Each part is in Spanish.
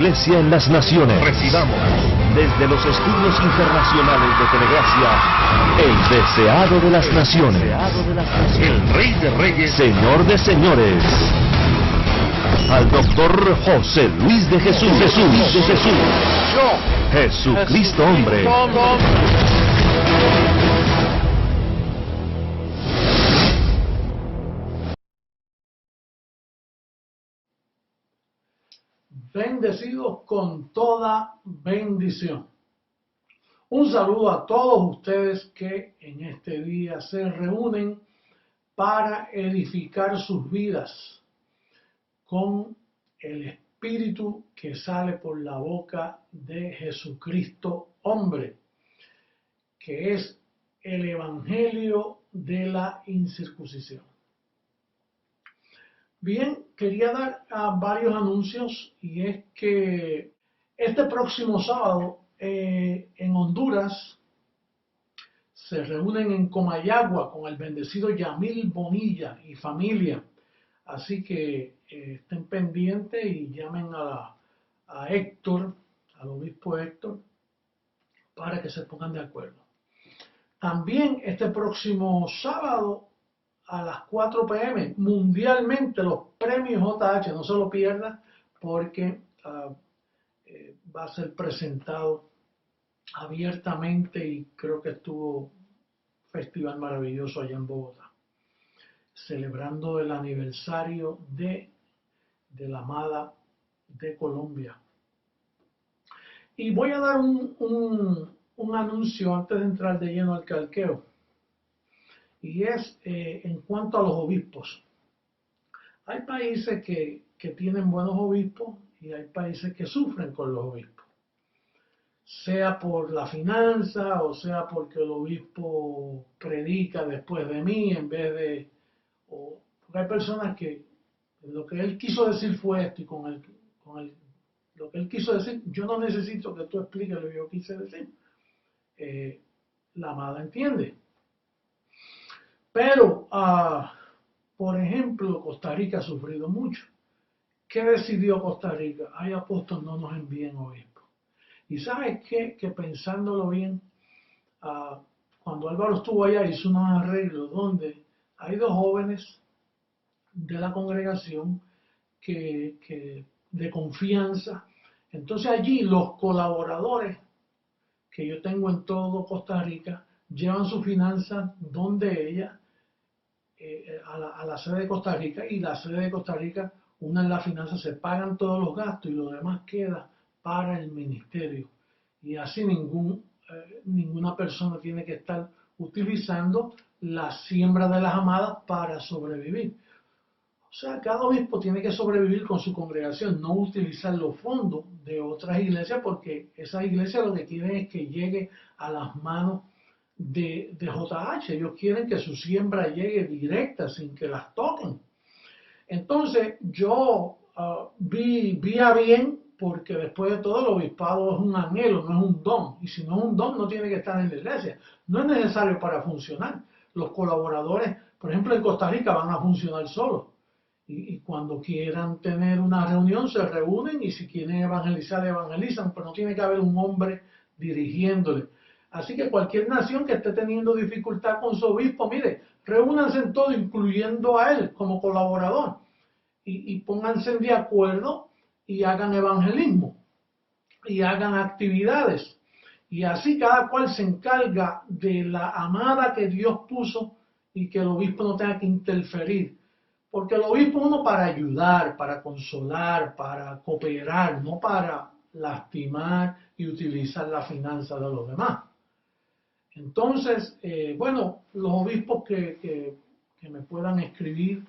Iglesia en las Naciones. Recibamos desde los estudios internacionales de Telegracia, el deseado de las naciones, el Rey de Reyes, Señor de Señores, al Doctor José Luis de Jesús, Jesucristo hombre. Bendecidos con toda bendición. Un saludo a todos ustedes que en este día se reúnen para edificar sus vidas con el Espíritu que sale por la boca de Jesucristo hombre, que es el Evangelio de la incircuncisión. Bien, quería dar varios anuncios, y es que este próximo sábado en Honduras se reúnen en Comayagua con el bendecido Yamil Bonilla y familia. Así que estén pendientes y llamen a Héctor, al obispo Héctor, para que se pongan de acuerdo. También este próximo sábado a las 4 p.m. mundialmente los premios JH, no se lo pierdan, porque va a ser presentado abiertamente, y creo que estuvo un festival maravilloso allá en Bogotá, celebrando el aniversario de la amada de Colombia. Y voy a dar un anuncio antes de entrar de lleno al calqueo. Y es en cuanto a los obispos. Hay países que tienen buenos obispos y hay países que sufren con los obispos. Sea por la finanza o sea porque el obispo predica después de mí en vez de... porque hay personas que lo que él quiso decir fue esto, y lo que él quiso decir, yo no necesito que tú expliques lo que yo quise decir. La amada entiende. Pero, por ejemplo, Costa Rica ha sufrido mucho. ¿Qué decidió Costa Rica? Ay, apóstol, no nos envíen obispos. Y ¿sabes qué? Que pensándolo bien, cuando Álvaro estuvo allá hizo unos arreglos donde hay 2 jóvenes de la congregación de confianza. Entonces allí los colaboradores que yo tengo en todo Costa Rica llevan sus finanzas donde ella, a la sede de Costa Rica, y la sede de Costa Rica, una en la finanza, se pagan todos los gastos y lo demás queda para el ministerio. Y así ninguna persona tiene que estar utilizando la siembra de las amadas para sobrevivir. O sea, cada obispo tiene que sobrevivir con su congregación, no utilizar los fondos de otras iglesias, porque esas iglesias lo que quieren es que llegue a las manos de JH. Ellos quieren que su siembra llegue directa, sin que las toquen. Entonces yo vi a bien, porque después de todo el obispado es un anhelo, no es un don, y si no es un don no tiene que estar en la iglesia, no es necesario para funcionar. Los colaboradores, por ejemplo en Costa Rica, van a funcionar solos, y cuando quieran tener una reunión se reúnen, y si quieren evangelizar, evangelizan, pero no tiene que haber un hombre dirigiéndole. Así que cualquier nación que esté teniendo dificultad con su obispo, mire, reúnanse en todo, incluyendo a él como colaborador, y pónganse de acuerdo y hagan evangelismo y hagan actividades, y así cada cual se encarga de la amada que Dios puso, y que el obispo no tenga que interferir, porque el obispo es uno para ayudar, para consolar, para cooperar, no para lastimar y utilizar la finanza de los demás. Entonces, bueno, los obispos que me puedan escribir,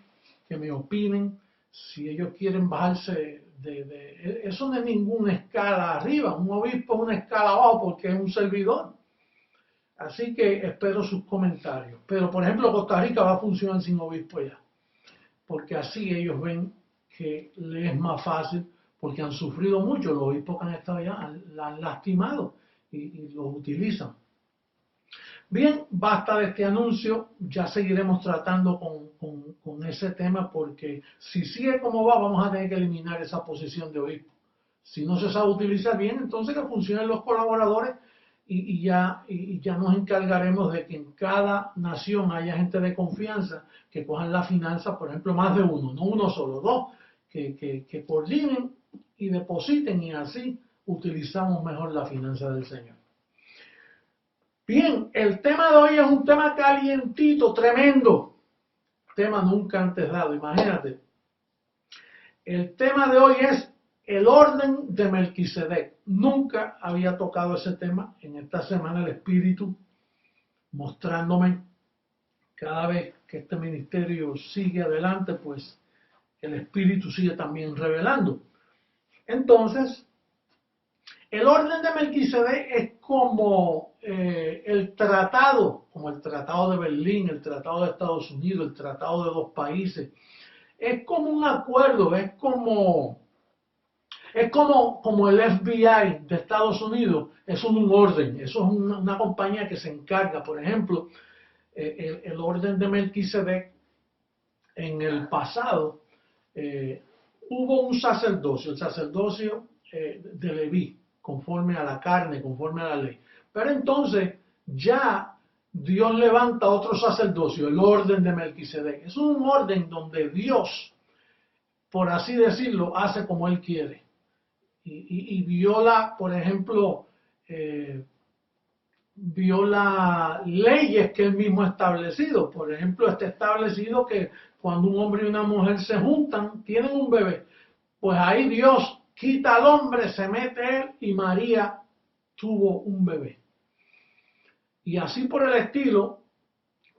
que me opinen, si ellos quieren bajarse eso no es ninguna escala arriba, un obispo es una escala abajo porque es un servidor. Así que espero sus comentarios. Pero, por ejemplo, Costa Rica va a funcionar sin obispo ya, porque así ellos ven que les es más fácil, porque han sufrido mucho. Los obispos que han estado allá la han lastimado y los utilizan. Bien, basta de este anuncio, ya seguiremos tratando con ese tema, porque si sigue como va, vamos a tener que eliminar esa posición de obispo. Si no se sabe utilizar bien, entonces que funcionen los colaboradores y ya nos encargaremos de que en cada nación haya gente de confianza que cojan la finanza, por ejemplo, más de uno, no uno solo, dos, que coordinen y depositen, y así utilizamos mejor la finanza del Señor. Bien, el tema de hoy es un tema calientito, tremendo, tema nunca antes dado, imagínate. El tema de hoy es el orden de Melquisedec. Nunca había tocado ese tema. En esta semana el Espíritu mostrándome cada vez que este ministerio sigue adelante, pues el Espíritu sigue también revelando. Entonces, el orden de Melquisedec es como el tratado de Berlín, el tratado de Estados Unidos, el tratado de dos países. Es como un acuerdo, es como el FBI de Estados Unidos, es un orden, eso es una compañía que se encarga. Por ejemplo, el orden de Melquisedec, en el pasado hubo un sacerdocio, el sacerdocio de Leví, conforme a la carne, conforme a la ley. Pero entonces ya Dios levanta otro sacerdocio, el orden de Melquisedec. Es un orden donde Dios, por así decirlo, hace como Él quiere. Y viola, por ejemplo, viola leyes que Él mismo ha establecido. Por ejemplo, está establecido que cuando un hombre y una mujer se juntan, tienen un bebé. Pues ahí Dios quita al hombre, se mete él, y María tuvo un bebé. Y así por el estilo,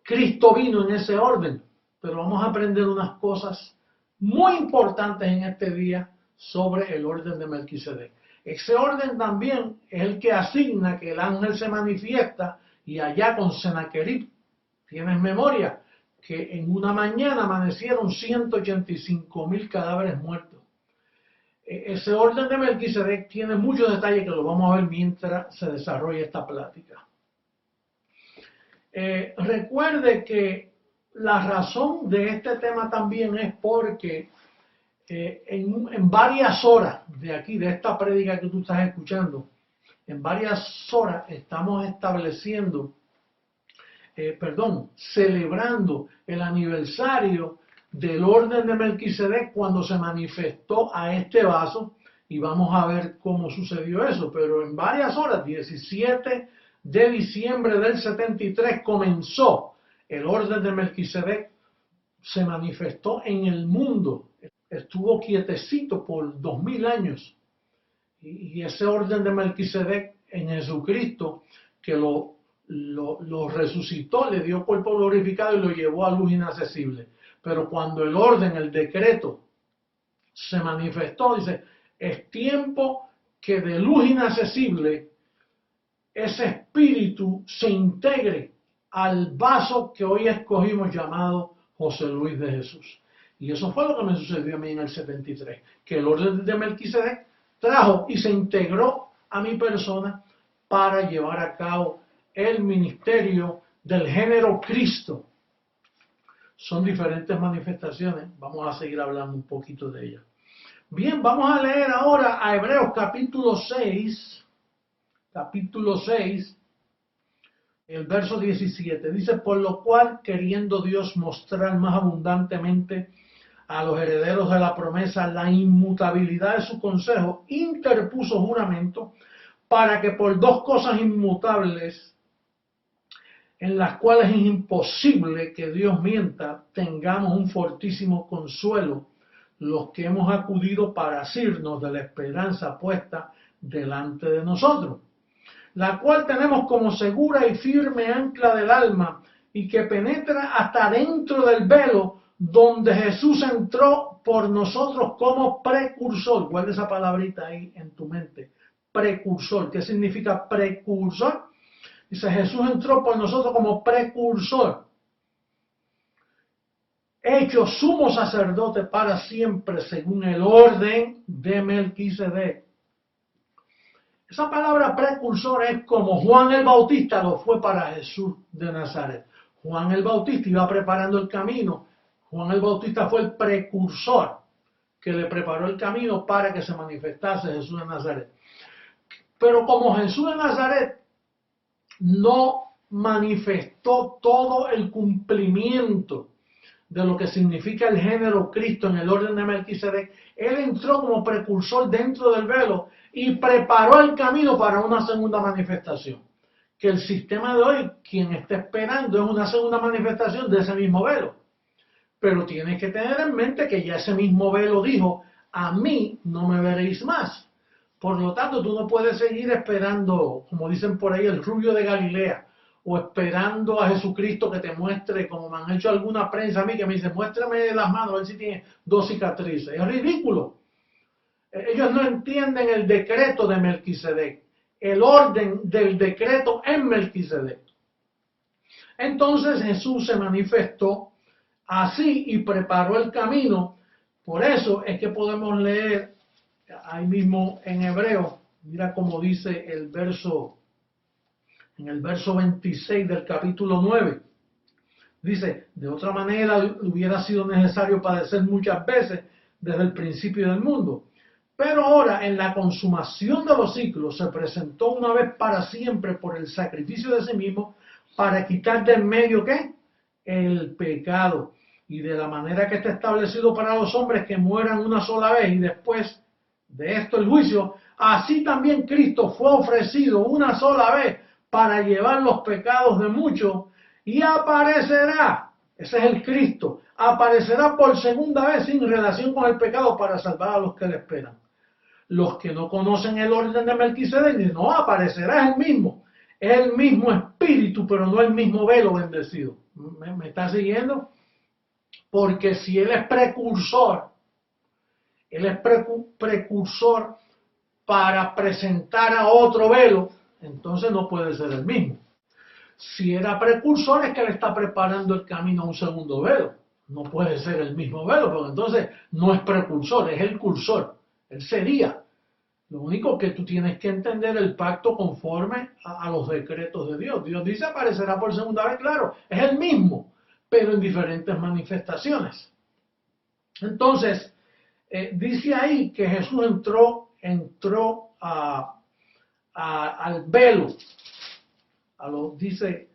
Cristo vino en ese orden. Pero vamos a aprender unas cosas muy importantes en este día sobre el orden de Melquisedec. Ese orden también es el que asigna que el ángel se manifiesta, y allá con Sennacherib, tienes memoria, que en una mañana amanecieron 185,000 cadáveres muertos. Ese orden de Melquisedec tiene muchos detalles que lo vamos a ver mientras se desarrolla esta plática. Recuerde que la razón de este tema también es porque en varias horas de aquí, de esta prédica que tú estás escuchando, en varias horas estamos celebrando el aniversario del orden de Melquisedec cuando se manifestó a este vaso, y vamos a ver cómo sucedió eso. Pero en varias horas, 17 de diciembre del 73, comenzó el orden de Melquisedec, se manifestó en el mundo. Estuvo quietecito por 2000 años. Y ese orden de Melquisedec en Jesucristo, que lo resucitó, le dio cuerpo glorificado y lo llevó a luz inaccesible. Pero cuando el orden, el decreto, se manifestó, dice, es tiempo que de luz inaccesible ese espíritu se integre al vaso que hoy escogimos llamado José Luis de Jesús. Y eso fue lo que me sucedió a mí en el 73, que el orden de Melquisedec trajo y se integró a mi persona para llevar a cabo el ministerio del género Cristo. Son diferentes manifestaciones, vamos a seguir hablando un poquito de ellas. Bien, vamos a leer ahora a Hebreos capítulo 6, el verso 17. Dice, por lo cual, queriendo Dios mostrar más abundantemente a los herederos de la promesa la inmutabilidad de su consejo, interpuso juramento para que por dos cosas inmutables, en las cuales es imposible que Dios mienta, tengamos un fortísimo consuelo los que hemos acudido para asirnos de la esperanza puesta delante de nosotros, la cual tenemos como segura y firme ancla del alma, y que penetra hasta dentro del velo, donde Jesús entró por nosotros como precursor. Guarda esa palabrita ahí en tu mente, precursor. ¿Qué significa precursor? Dice, Jesús entró por nosotros como precursor, hecho sumo sacerdote para siempre según el orden de Melquisedec. Esa palabra precursor es como Juan el Bautista lo fue para Jesús de Nazaret. Juan el Bautista iba preparando el camino. Juan el Bautista fue el precursor que le preparó el camino para que se manifestase Jesús de Nazaret. Pero como Jesús de Nazaret no manifestó todo el cumplimiento de lo que significa el género Cristo en el orden de Melquisedec, él entró como precursor dentro del velo y preparó el camino para una segunda manifestación. Que el sistema de hoy, quien está esperando es una segunda manifestación de ese mismo velo. Pero tienes que tener en mente que ya ese mismo velo dijo, a mí no me veréis más. Por lo tanto, tú no puedes seguir esperando, como dicen por ahí, el rubio de Galilea, o esperando a Jesucristo que te muestre, como me han hecho alguna prensa a mí, que me dice, muéstrame las manos, a ver si tiene 2 cicatrices. Es ridículo. Ellos no entienden el decreto de Melquisedec, el orden del decreto en Melquisedec. Entonces Jesús se manifestó así y preparó el camino. Por eso es que podemos leer ahí mismo en Hebreo, mira cómo dice el verso, en el verso 26 del capítulo 9. Dice, de otra manera hubiera sido necesario padecer muchas veces desde el principio del mundo. Pero ahora, en la consumación de los siglos, se presentó una vez para siempre por el sacrificio de sí mismo para quitar de en medio, ¿qué? El pecado. Y de la manera que está establecido para los hombres que mueran una sola vez y después de esto el juicio, así también Cristo fue ofrecido una sola vez para llevar los pecados de muchos y aparecerá, ese es el Cristo, aparecerá por segunda vez sin relación con el pecado para salvar a los que le esperan. Los que no conocen el orden de Melquisedec, no aparecerá es el mismo espíritu, pero no el mismo velo bendecido. ¿Me está siguiendo? Porque si él es precursor para presentar a otro velo, entonces no puede ser el mismo. Si era precursor es que le está preparando el camino a un segundo velo. No puede ser el mismo velo, porque entonces no es precursor, es el cursor. Él sería. Lo único que tú tienes que entender el pacto conforme a los decretos de Dios. Dios dice aparecerá por segunda vez, claro, es el mismo, pero en diferentes manifestaciones. Entonces, dice ahí que Jesús entró al velo, dice,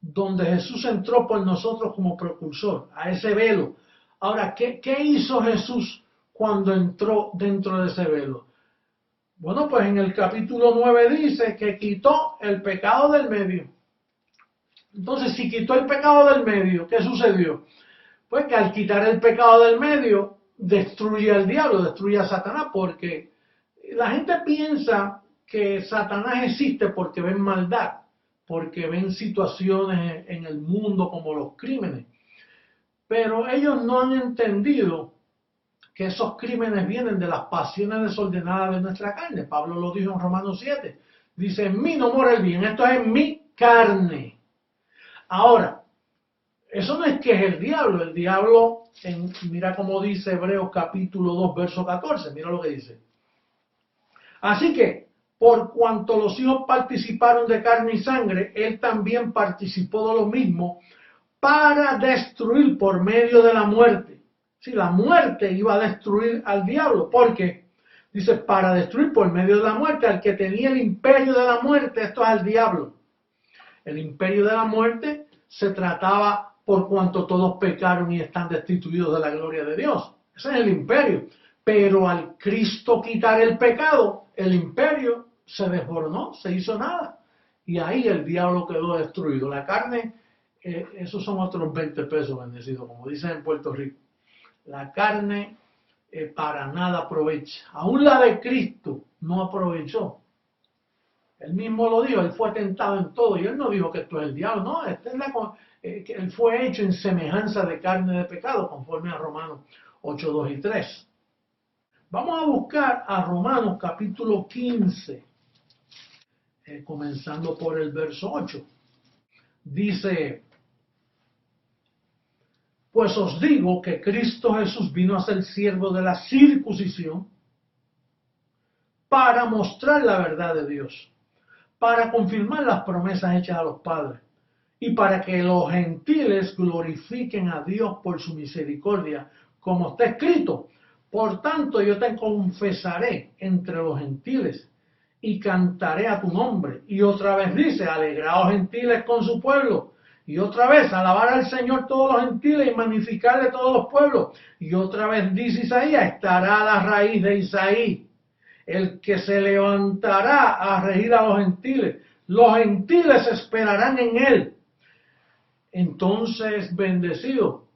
donde Jesús entró por nosotros como precursor, a ese velo. Ahora, ¿qué hizo Jesús cuando entró dentro de ese velo? Bueno, pues en el capítulo 9 dice que quitó el pecado del medio. Entonces, si quitó el pecado del medio, ¿qué sucedió? Pues que al quitar el pecado del medio, destruye al diablo, destruye a Satanás, porque la gente piensa que Satanás existe porque ven maldad, porque ven situaciones en el mundo como los crímenes. Pero ellos no han entendido que esos crímenes vienen de las pasiones desordenadas de nuestra carne. Pablo lo dijo en Romanos 7. Dice, en mí no mora el bien, esto es en mi carne. Ahora, eso no es que es el diablo, mira cómo dice Hebreos capítulo 2, verso 14, mira lo que dice. Así que, por cuanto los hijos participaron de carne y sangre, él también participó de lo mismo para destruir por medio de la muerte. Si la muerte iba a destruir al diablo, porque dice, para destruir por medio de la muerte al que tenía el imperio de la muerte, esto es al diablo. El imperio de la muerte se trataba por cuanto todos pecaron y están destituidos de la gloria de Dios. Ese es el imperio. Pero al Cristo quitar el pecado, el imperio se desboronó, se hizo nada. Y ahí el diablo quedó destruido. La carne, esos son otros 20 pesos bendecidos, como dicen en Puerto Rico. La carne para nada aprovecha. Aún la de Cristo no aprovechó. Él mismo lo dijo, él fue tentado en todo. Y él no dijo que esto es el diablo, no. Que él fue hecho en semejanza de carne de pecado, conforme a Romanos 8, 2 y 3. Vamos a buscar a Romanos capítulo 15, comenzando por el verso 8. Dice, pues os digo que Cristo Jesús vino a ser siervo de la circuncisión para mostrar la verdad de Dios, para confirmar las promesas hechas a los padres y para que los gentiles glorifiquen a Dios por su misericordia, como está escrito: por tanto yo te confesaré entre los gentiles y cantaré a tu nombre. Y otra vez dice: alegraos gentiles con su pueblo. Y otra vez: alabar al Señor todos los gentiles y magnificarle todos los pueblos. Y otra vez dice Isaías: estará la raíz de Isaí, el que se levantará a regir a los gentiles. Los gentiles esperarán en él. Entonces, bendecido,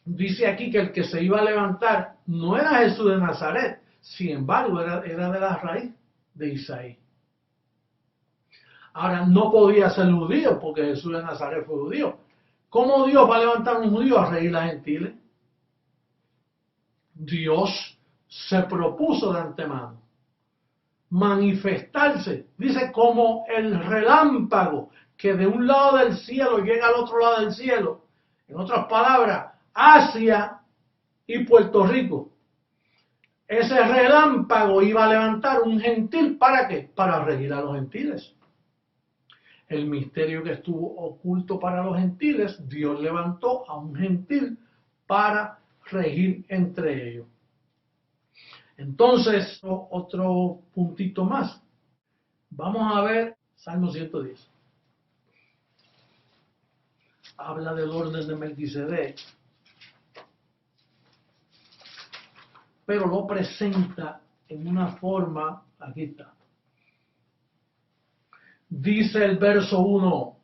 dice aquí que el que se iba a levantar no era Jesús de Nazaret, sin embargo era de la raíz de Isaí. Ahora, no podía ser judío porque Jesús de Nazaret fue judío. ¿Cómo Dios va a levantar a un judío a regir a gentiles? Dios se propuso de antemano manifestarse, dice, como el relámpago que de un lado del cielo llega al otro lado del cielo. En otras palabras, Asia y Puerto Rico. Ese relámpago iba a levantar un gentil, ¿para qué? Para regir a los gentiles. El misterio que estuvo oculto para los gentiles, Dios levantó a un gentil para regir entre ellos. Entonces, otro puntito más. Vamos a ver Salmo 110. Habla del orden de Melquisedec, pero lo presenta en una forma, aquí está. Dice el verso 1: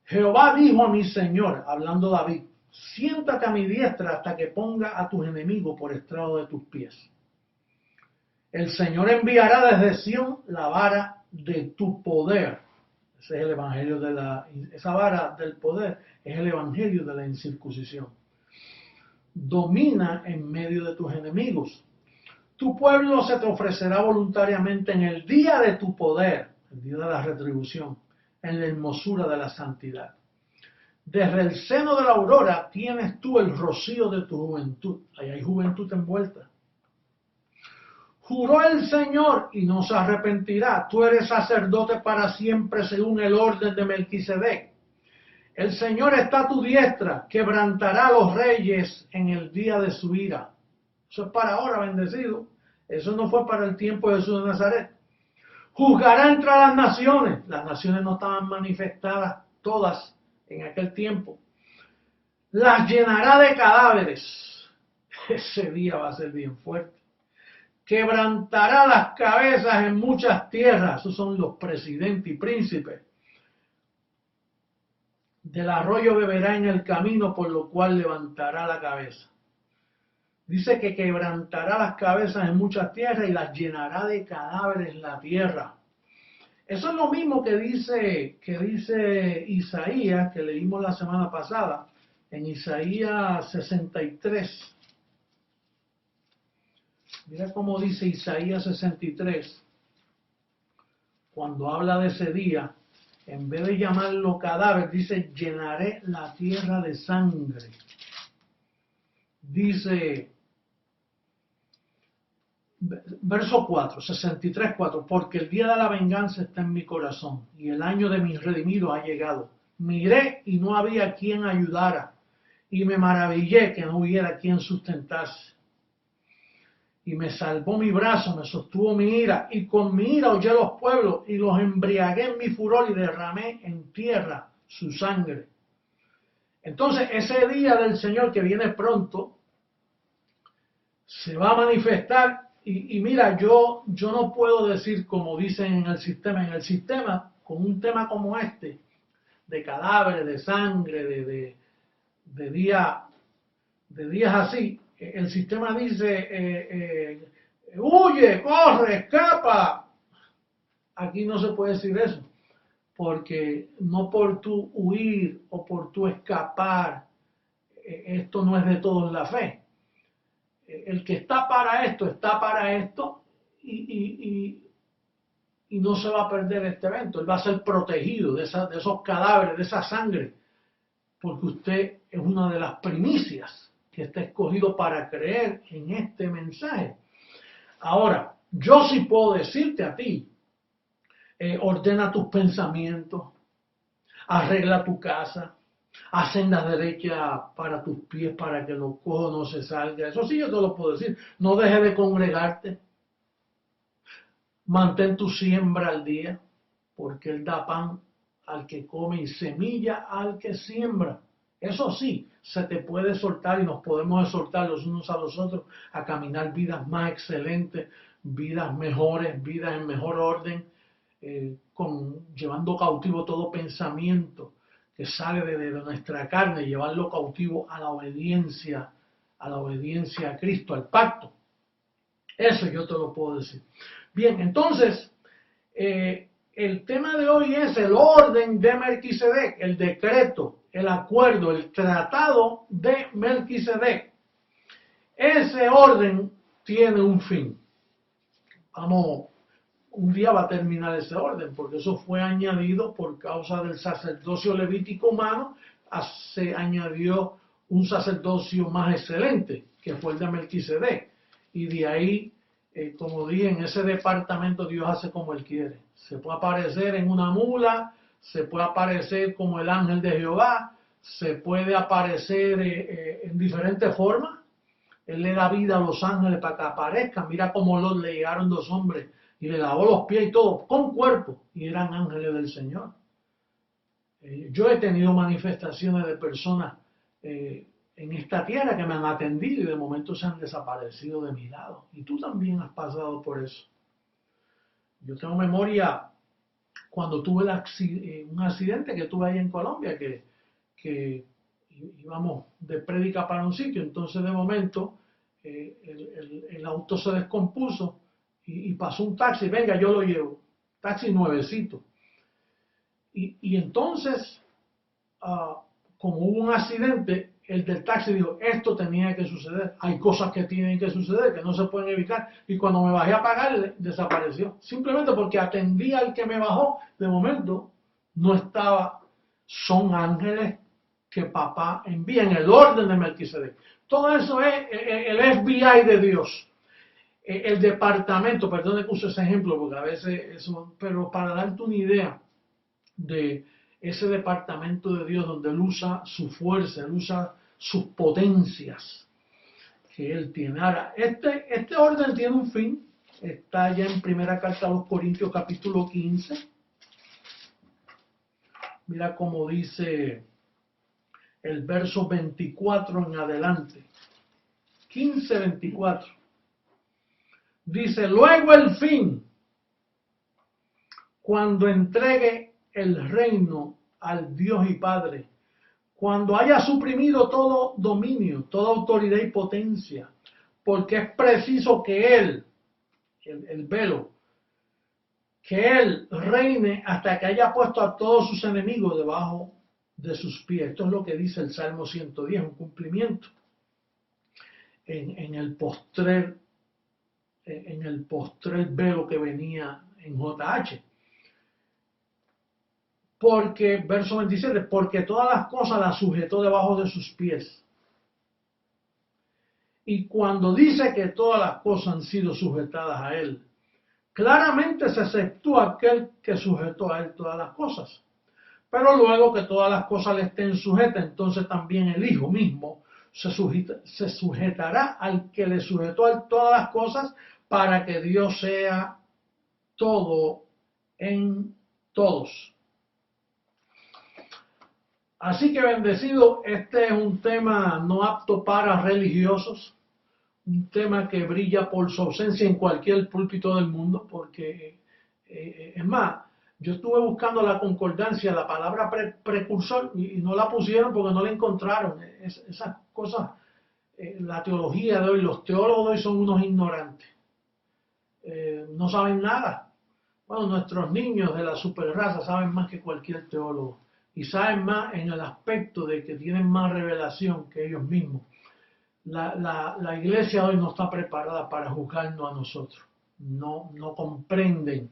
Jehová dijo a mi Señor, hablando David: siéntate a mi diestra hasta que ponga a tus enemigos por estrado de tus pies. El Señor enviará desde Sión la vara de tu poder. Ese es el evangelio esa vara del poder es el evangelio de la incircuncisión. Domina en medio de tus enemigos. Tu pueblo se te ofrecerá voluntariamente en el día de tu poder, el día de la retribución, en la hermosura de la santidad. Desde el seno de la aurora tienes tú el rocío de tu juventud. Ahí hay juventud envuelta. Juró el Señor y no se arrepentirá: tú eres sacerdote para siempre según el orden de Melquisedec. El Señor está a tu diestra, quebrantará a los reyes en el día de su ira. Eso es para ahora, bendecido. Eso no fue para el tiempo de Jesús de Nazaret. Juzgará entre las naciones. Las naciones no estaban manifestadas todas en aquel tiempo. Las llenará de cadáveres. Ese día va a ser bien fuerte. Quebrantará las cabezas en muchas tierras. Esos son los presidentes y príncipes. Del arroyo beberá en el camino, por lo cual levantará la cabeza. Dice que quebrantará las cabezas en muchas tierras y las llenará de cadáveres en la tierra. Eso es lo mismo que dice Isaías, que leímos la semana pasada, en Isaías 63. Mira cómo dice Isaías 63, cuando habla de ese día, en vez de llamarlo cadáver, dice: llenaré la tierra de sangre. Dice, verso 4, 63, 4, porque el día de la venganza está en mi corazón, y el año de mis redimidos ha llegado. Miré y no había quien ayudara, y me maravillé que no hubiera quien sustentase. Y me salvó mi brazo, me sostuvo mi ira, y con mi ira hollé los pueblos, y los embriagué en mi furor, y derramé en tierra su sangre. Entonces, ese día del Señor que viene pronto, se va a manifestar, y mira, yo no puedo decir como dicen en el sistema, con un tema como este, de cadáveres, de sangre, de días así, el sistema dice, huye, corre, escapa. Aquí no se puede decir eso, porque no por tu huir o por tu escapar, esto no es de todos la fe. El que está para esto y no se va a perder este evento. Él va a ser protegido de esos cadáveres, de esa sangre, porque usted es una de las primicias que está escogido para creer en este mensaje. Ahora, yo sí puedo decirte a ti, ordena tus pensamientos, arregla tu casa, Haz sendas derechas para tus pies para que lo cojo no se salga. Eso sí yo te lo puedo decir. No dejes de congregarte. Mantén tu siembra al día, porque Él da pan al que come y semilla al que siembra. Eso sí, se te puede soltar y nos podemos soltar los unos a los otros a caminar vidas más excelentes, vidas mejores, vidas en mejor orden, llevando cautivo todo pensamiento que sale de nuestra carne, llevarlo cautivo a la obediencia a Cristo, al pacto. Eso yo te lo puedo decir. Bien, entonces, el tema de hoy es el orden de Melquisedec, el decreto, el acuerdo, el tratado de Melquisedec. Ese orden tiene un fin. Un día va a terminar ese orden, porque eso fue añadido por causa del sacerdocio levítico humano, se añadió un sacerdocio más excelente, que fue el de Melquisedec. Y de ahí, como dije, en ese departamento Dios hace como Él quiere. Se puede aparecer en una mula, se puede aparecer como el ángel de Jehová, se puede aparecer en diferentes formas. Él le da vida a los ángeles para que aparezcan. Mira cómo le llegaron 2 hombres y le lavó los pies y todo, con cuerpo, y eran ángeles del Señor. Yo he tenido manifestaciones de personas en esta tierra que me han atendido y de momento se han desaparecido de mi lado. Y tú también has pasado por eso. Yo tengo memoria cuando tuve un accidente que tuve ahí en Colombia, que íbamos de prédica para un sitio, entonces de momento el auto se descompuso y pasó un taxi, venga, yo lo llevo, taxi nuevecito. Y entonces, como hubo un accidente, el del taxi dijo, esto tenía que suceder, hay cosas que tienen que suceder, que no se pueden evitar, y cuando me bajé a pagarle, desapareció, simplemente porque atendí al que me bajó, de momento no estaba, son ángeles que papá envía en el orden de Melquisedec. Todo eso es el FBI de Dios, el departamento, perdón que use ese ejemplo, porque a veces eso, pero para darte una idea de ese departamento de Dios donde Él usa su fuerza, Él usa sus potencias que Él tiene. Ahora, este orden tiene un fin, está ya en primera carta a los Corintios capítulo 15. Mira cómo dice el verso 24 en adelante. 15:24. Dice, luego el fin, cuando entregue el reino al Dios y Padre, cuando haya suprimido todo dominio, toda autoridad y potencia, porque es preciso que Él, el velo, que Él reine hasta que haya puesto a todos sus enemigos debajo de sus pies. Esto es lo que dice el Salmo 110, un cumplimiento en el postrer velo que venía en JH. Porque, verso 27, porque todas las cosas las sujetó debajo de sus pies. Y cuando dice que todas las cosas han sido sujetadas a Él, claramente se exceptúa aquel que sujetó a Él todas las cosas. Pero luego que todas las cosas le estén sujetas, entonces también el Hijo mismo se sujetará al que le sujetó a Él todas las cosas, para que Dios sea todo en todos. Así que, bendecido, este es un tema no apto para religiosos, un tema que brilla por su ausencia en cualquier púlpito del mundo, porque, es más, yo estuve buscando la concordancia, la palabra precursor, y no la pusieron porque no la encontraron. Esas cosas, la teología de hoy, los teólogos de hoy son unos ignorantes, no saben nada. Bueno, nuestros niños de la superraza saben más que cualquier teólogo. Y saben más en el aspecto de que tienen más revelación que ellos mismos. La iglesia hoy no está preparada para juzgarnos a nosotros. No comprenden.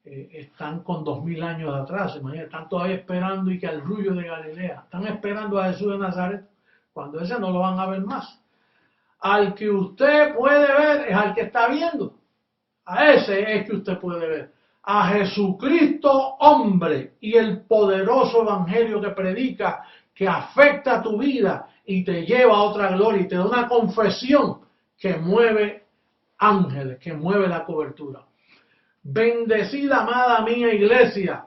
Están con 2000 años de atrás. Imagínate, están todavía esperando y que al Rubio de Galilea. Están esperando a Jesús de Nazaret, cuando ese no lo van a ver más. Al que usted puede ver es al que está viendo. A ese es que usted puede ver. A Jesucristo hombre y el poderoso evangelio que predica, que afecta a tu vida y te lleva a otra gloria y te da una confesión que mueve ángeles, que mueve la cobertura. Bendecida, amada mía iglesia,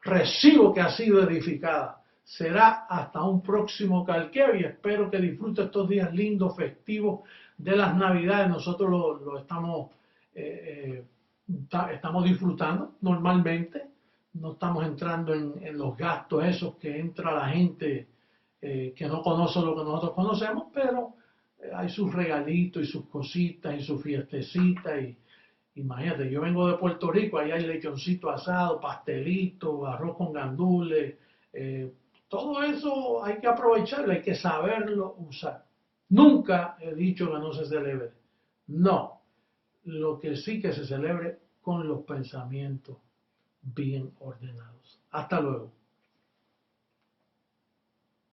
recibo que ha sido edificada. Será hasta un próximo calqueo y espero que disfrute estos días lindos, festivos de las Navidades. Nosotros lo estamos disfrutando normalmente. No estamos entrando en los gastos esos que entra la gente que no conoce lo que nosotros conocemos, pero hay sus regalitos y sus cositas y sus fiestecitas. Y imagínate, yo vengo de Puerto Rico, ahí hay lechoncito asado, pastelito, arroz con gandules, todo eso hay que aprovecharlo, hay que saberlo usar. Nunca he dicho que no se celebre. No, lo que sí que se celebre con los pensamientos bien ordenados. Hasta luego.